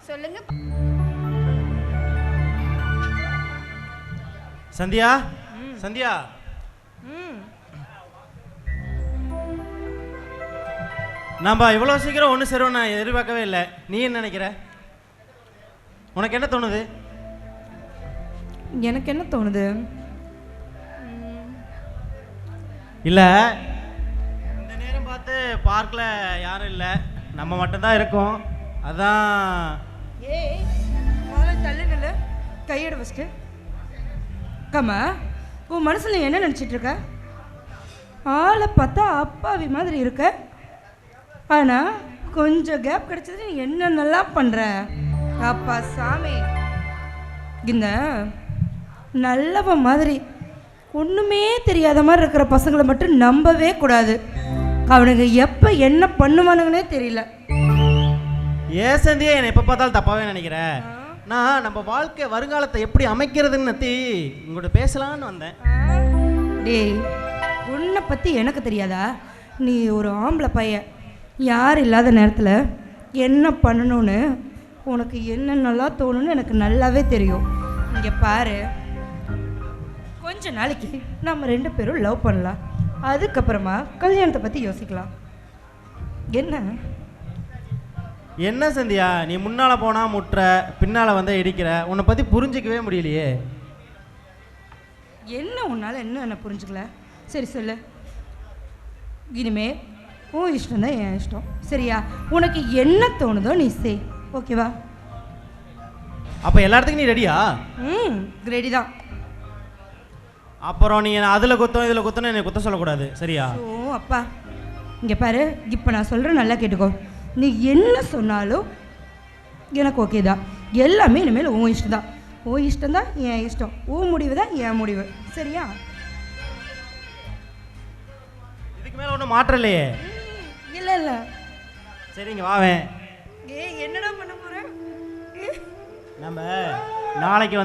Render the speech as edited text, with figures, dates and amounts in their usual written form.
சொல்லுங்க. சந்தியா, சந்தியா, நம்ம இவ்வளோ சீக்கிரம் ஒன்று சேருவோம் நான் எதிர்பார்க்கவே இல்லை. நீ என்ன நினைக்கிற? உனக்கு என்ன தோணுது? எனக்கு என்ன தோணுது இல்லை, இந்த நேரம் பார்த்து பார்க்கில் யாரும் இல்லை, நம்ம மட்டும்தான் இருக்கோம். அதான். ஏய், முதல்ல தள்ளு நில்லு, கையெடு ஃபஸ்ட்டு. கம்மா, உன் மனசில் என்ன நினச்சிட்டு இருக்க? ஆளை பார்த்தா அப்பாவி மாதிரி இருக்க, ஆனால் கொஞ்சம் கேப் கிடைச்சது நீ என்னென்னலாம் பண்ணுற. அப்பா சாமி, இந்த நல்லவ மாதிரி ஒன்றுமே தெரியாத மாதிரி இருக்கிற பசங்களை மட்டும் நம்பவே கூடாது. அவனுக்கு எப்போ என்ன பண்ணுவானுங்கன்னே தெரியல. ஏன் சந்தியா என்னை எப்போ பார்த்தாலும் தப்பாகவே நினைக்கிறேன். நான் நம்ம வாழ்க்கை வருங்காலத்தை எப்படி அமைக்கிறதுன்னு உங்கள்கிட்ட பேசலான்னு வந்தேன். டேய், உன்னை பற்றி எனக்கு தெரியாதா? நீ ஒரு ஆம்பளை பையன், யார் இல்லாத நேரத்தில் என்ன பண்ணணும்னு உனக்கு என்னென்னலாம் தோணுன்னு எனக்கு நல்லாவே தெரியும். இங்கே பாரு, கொஞ்ச நாளைக்கு நம்ம 2 பேரும் லவ் பண்ணலாம், அதுக்கப்புறமா கல்யாணத்தை பற்றி யோசிக்கலாம். என்ன என்ன சந்தியா, நீ முன்னால் போனால் முட்டுற, பின்னால் வந்து இடிக்கிற, உன்னை பற்றி புரிஞ்சிக்கவே முடியலையே. என்ன உன்னால் என்ன புரிஞ்சுக்கல? சரி சொல்லு. இனிமே உன் இஷ்டம் தான் என் இஷ்டம், சரியா? உனக்கு என்ன தோணுதோ நீ செய், ஓகேவா? அப்போ எல்லாத்துக்கும் நீ ரெடியா? ரெடி தான். அப்புறம் நீ அதில் குத்தம் இதில் குத்தணும் என்னை குத்த சொல்லக்கூடாது, சரியா? ஓ அப்பா, இங்கே பாரு, இப்போ நான் சொல்கிறேன், நல்லா கேட்டுக்கோ. நீ என்ன சொன்னாலும் எனக்கு ஓகே தான். எல்லாமே இனிமேல் உன் இஷ்டம் தான். உன் இஷ்டம் தான் என் இஷ்டம், உன் முடிவு தான் என் முடிவு, சரியா? இதுக்கு மேலே ஒன்றும் மாற்றம் இல்லையே? இல்லை இல்லை. சரிங்க, வாவேன். என்னடா பண்ண போகிறேன்? நம்ம நாளைக்கு